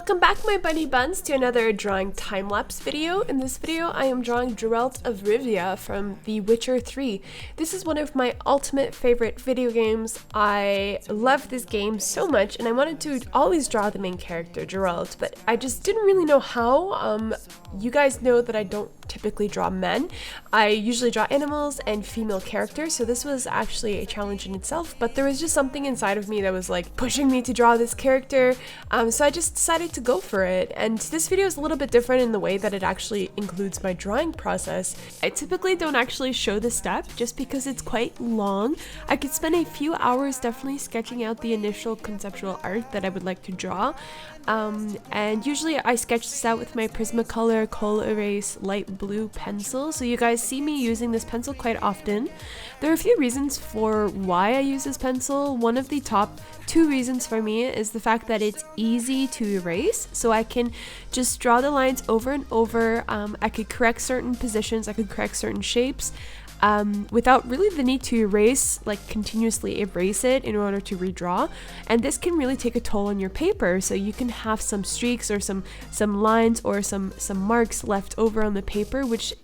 Welcome back my bunny buns to another drawing time-lapse video. In this video I am drawing Geralt of Rivia from The Witcher 3. This is one of my ultimate favorite video games. I love this game so much and I wanted to always draw the main character, Geralt, but I just didn't really know how. You guys know that I don't typically draw men. I usually draw animals and female characters, so this was actually a challenge in itself, but there was just something inside of me that was like pushing me to draw this character, so I just decided to go for it. And this video is a little bit different in the way that it actually includes my drawing process. I typically don't actually show the step just because it's quite long. I could spend a few hours definitely sketching out the initial conceptual art that I would like to draw, and usually I sketch this out with my Prismacolor Col-Erase light blue pencil, so you guys see me using this pencil quite often. There are a few reasons for why I use this pencil. One of the top two reasons for me is the fact that it's easy to erase, so I can just draw the lines over and over. I could correct certain positions, I could correct certain shapes, without really the need to erase, like continuously erase it in order to redraw. And this can really take a toll on your paper, so you can have some streaks or some lines or some marks left over on the paper, which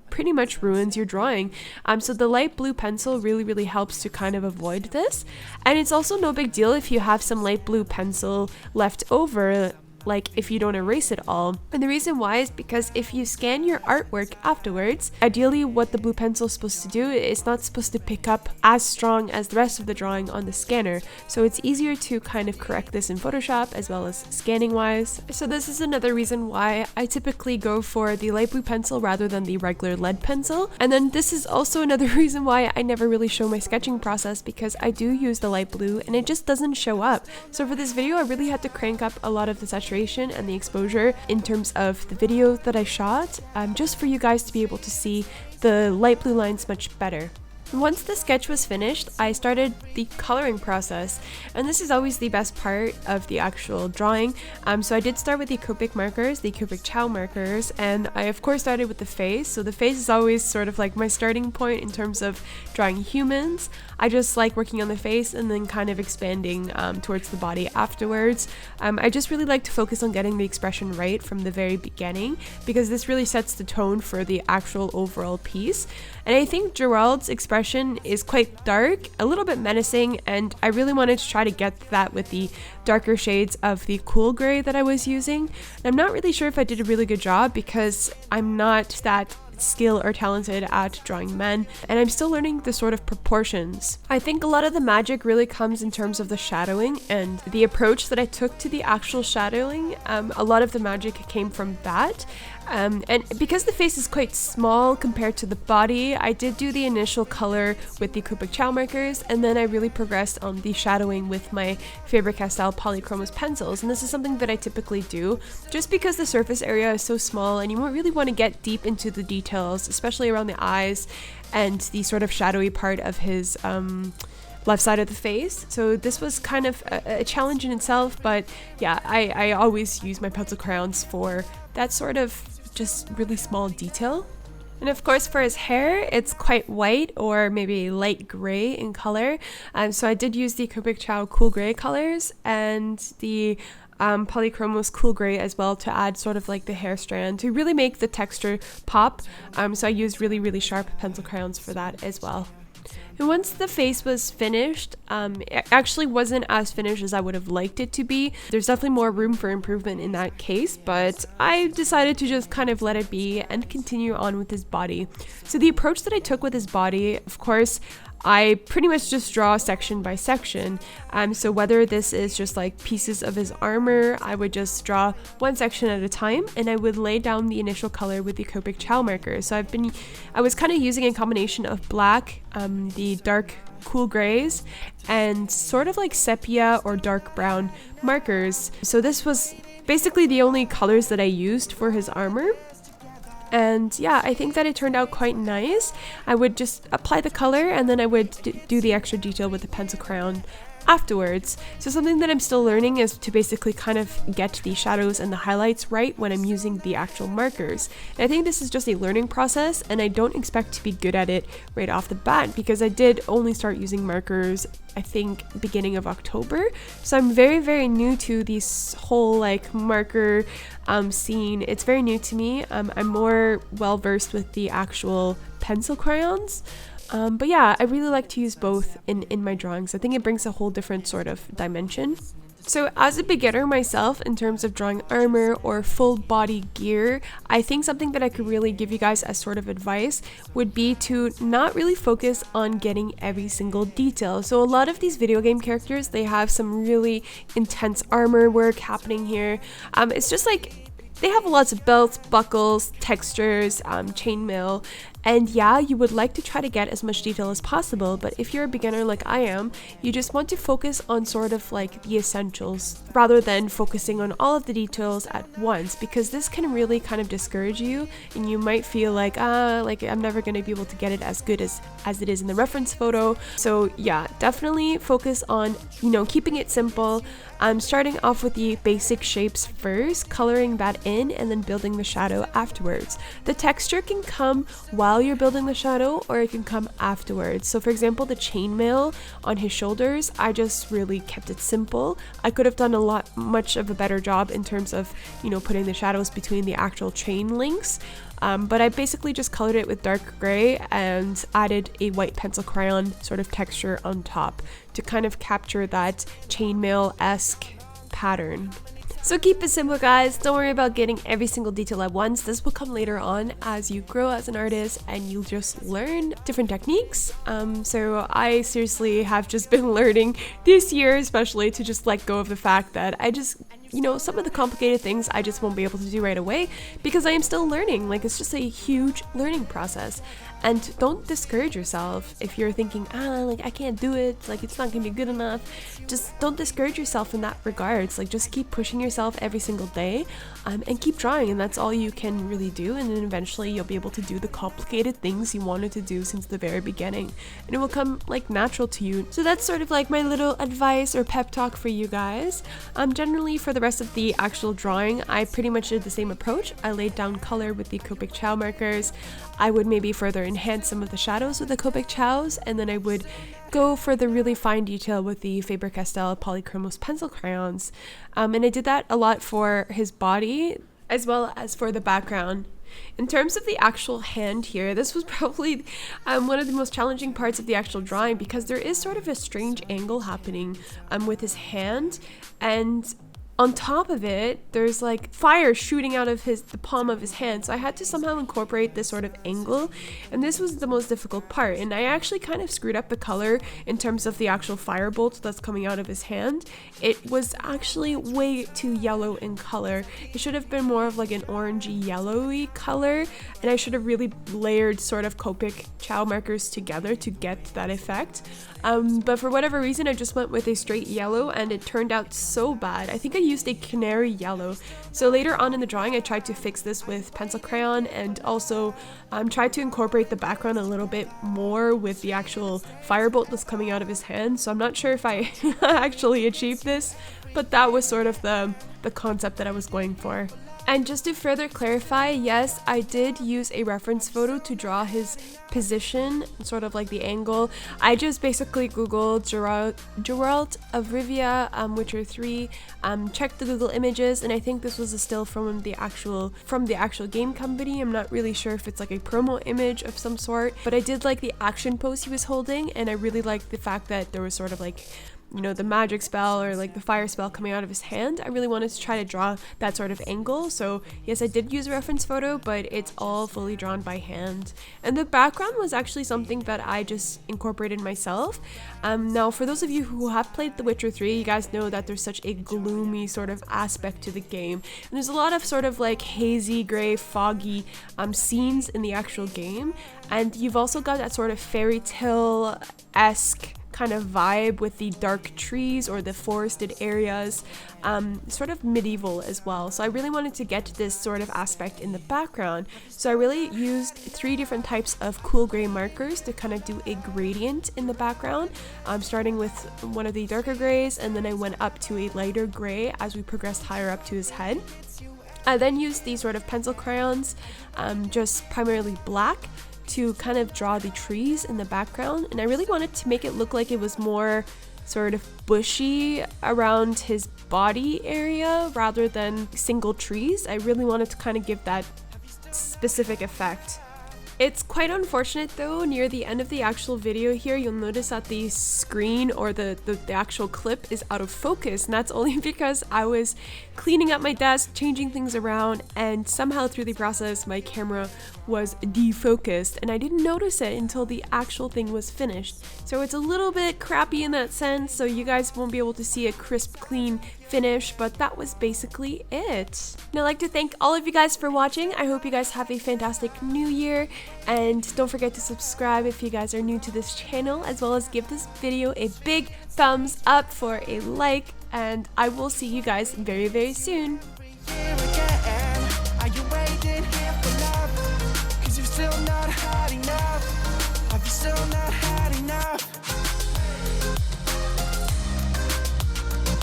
pretty much ruins your drawing. So the light blue pencil really helps to kind of avoid this. And it's also no big deal if you have some light blue pencil left over, like if you don't erase it all. And the reason why is because if you scan your artwork afterwards, ideally what the blue pencil is supposed to do is not supposed to pick up as strong as the rest of the drawing on the scanner. So it's easier to kind of correct this in Photoshop as well as scanning wise. So this is another reason why I typically go for the light blue pencil rather than the regular lead pencil. And then this is also another reason why I never really show my sketching process, because I do use the light blue and it just doesn't show up. So for this video I really had to crank up a lot of the saturation and the exposure in terms of the video that I shot, just for you guys to be able to see the light blue lines much better. Once the sketch was finished, I started the coloring process, and this is always the best part of the actual drawing. So I did start with the Copic markers, the Copic Ciao markers, and I of course started with the face. So the face is always sort of like my starting point in terms of drawing humans. I just like working on the face and then kind of expanding towards the body afterwards. I just really like to focus on getting the expression right from the very beginning, because this really sets the tone for the actual overall piece. And I think Geralt's expression is quite dark, a little bit menacing, and I really wanted to try to get that with the darker shades of the cool gray that I was using. And I'm not really sure if I did a really good job, because I'm not that skilled or talented at drawing men, and I'm still learning the sort of proportions. I think a lot of the magic really comes in terms of the shadowing and the approach that I took to the actual shadowing. A lot of the magic came from that. And because the face is quite small compared to the body, I did do the initial color with the Copic Ciao markers, and then I really progressed on the shadowing with my Faber-Castell Polychromos pencils. And this is something that I typically do just because the surface area is so small and you won't really want to get deep into the details, especially around the eyes and the sort of shadowy part of his left side of the face. So this was kind of a challenge in itself, but yeah, I always use my pencil crayons for that sort of just really small detail. And of course for his hair, it's quite white or maybe light gray in color. So I did use the Copic Ciao cool gray colors and the Polychromos cool gray as well to add sort of like the hair strand to really make the texture pop. So I used really sharp pencil crayons for that as well. And once the face was finished, it actually wasn't as finished as I would have liked it to be. There's definitely more room for improvement in that case, but I decided to just kind of let it be and continue on with his body. So the approach that I took with his body, of course, I pretty much just draw section by section. So whether this is just like pieces of his armor, I would just draw one section at a time, and I would lay down the initial color with the Copic Ciao marker. So I was kind of using a combination of black, the dark cool grays, and sort of like sepia or dark brown markers. So this was basically the only colors that I used for his armor. And yeah, I think that it turned out quite nice. I would just apply the color and then I would do the extra detail with the pencil crayon afterwards. So something that I'm still learning is to basically kind of get the shadows and the highlights right when I'm using the actual markers. And I think this is just a learning process, and I don't expect to be good at it right off the bat because I did only start using markers I think beginning of October. So I'm very new to this whole like marker scene. It's very new to me. I'm more well versed with the actual pencil crayons. But yeah, I really like to use both in my drawings. I think it brings a whole different sort of dimension. So as a beginner myself, in terms of drawing armor or full body gear, I think something that I could really give you guys as sort of advice would be to not really focus on getting every single detail. So a lot of these video game characters, they have some really intense armor work happening here. It's just like they have lots of belts, buckles, textures, chainmail, and yeah, you would like to try to get as much detail as possible, but if you're a beginner like I am, you just want to focus on sort of like the essentials rather than focusing on all of the details at once, because this can really kind of discourage you and you might feel like I'm never going to be able to get it as good as it is in the reference photo. So yeah, definitely focus on, keeping it simple. I'm starting off with the basic shapes first, coloring that in, and then building the shadow afterwards. The texture can come while you're building the shadow, or it can come afterwards. So for example, the chainmail on his shoulders, I just really kept it simple. I could have done much of a better job in terms of, putting the shadows between the actual chain links. But I basically just colored it with dark gray and added a white pencil crayon sort of texture on top to kind of capture that chainmail-esque pattern. So keep it simple, guys. Don't worry about getting every single detail at once. This will come later on as you grow as an artist and you'll just learn different techniques. So I seriously have just been learning this year, especially, to just let go of the fact that I just, some of the complicated things I just won't be able to do right away because I am still learning. Like, it's just a huge learning process. And don't discourage yourself if you're thinking, I can't do it, like it's not gonna be good enough. Just don't discourage yourself in that regards. Like, just keep pushing yourself every single day and keep drawing, and that's all you can really do. And then eventually you'll be able to do the complicated things you wanted to do since the very beginning, and it will come like natural to you. So that's sort of like my little advice or pep talk for you guys. Generally for the rest of the actual drawing, I pretty much did the same approach. I laid down color with the Copic Ciao markers. I would maybe further enhance some of the shadows with the Copic Ciaos, and then I would go for the really fine detail with the Faber-Castell Polychromos pencil crayons. And I did that a lot for his body as well as for the background. In terms of the actual hand here, this was probably one of the most challenging parts of the actual drawing because there is sort of a strange angle happening with his hand, and on top of it, there's like fire shooting out of the palm of his hand. So I had to somehow incorporate this sort of angle, and this was the most difficult part. And I actually kind of screwed up the color in terms of the actual firebolt that's coming out of his hand. It was actually way too yellow in color. It should have been more of like an orangey yellowy color, and I should have really layered sort of Copic Ciao markers together to get that effect. But for whatever reason, I just went with a straight yellow, and it turned out so bad. I think I used a canary yellow. So later on in the drawing, I tried to fix this with pencil crayon, and also tried to incorporate the background a little bit more with the actual firebolt that's coming out of his hand. So I'm not sure if I actually achieved this, but that was sort of the concept that I was going for. And just to further clarify, yes, I did use a reference photo to draw his position, sort of like the angle. I just basically googled Geralt of Rivia, Witcher 3, checked the Google images, and I think this was a still from the actual game company. I'm not really sure if it's like a promo image of some sort, but I did like the action pose he was holding, and I really liked the fact that there was sort of like, the magic spell or like the fire spell coming out of his hand. I really wanted to try to draw that sort of angle. So yes, I did use a reference photo, but it's all fully drawn by hand. And the background was actually something that I just incorporated myself. Now, for those of you who have played The Witcher 3, you guys know that there's such a gloomy sort of aspect to the game. And there's a lot of sort of like hazy, gray, foggy scenes in the actual game. And you've also got that sort of fairy tale-esque kind of vibe with the dark trees or the forested areas, sort of medieval as well. So I really wanted to get this sort of aspect in the background. So I really used 3 different types of cool gray markers to kind of do a gradient in the background, starting with one of the darker grays, and then I went up to a lighter gray as we progressed higher up to his head. I then used these sort of pencil crayons, just primarily black, to kind of draw the trees in the background, and I really wanted to make it look like it was more sort of bushy around his body area rather than single trees. I really wanted to kind of give that specific effect. It's quite unfortunate though, near the end of the actual video here, you'll notice that the screen or the actual clip is out of focus, and that's only because I was cleaning up my desk, changing things around, and somehow through the process my camera was defocused and I didn't notice it until the actual thing was finished. So it's a little bit crappy in that sense, so you guys won't be able to see a crisp, clean finish, but that was basically it. And I'd like to thank all of you guys for watching. I hope you guys have a fantastic new year, and don't forget to subscribe if you guys are new to this channel, as well as give this video a big thumbs up for a like, and I will see you guys very, very soon.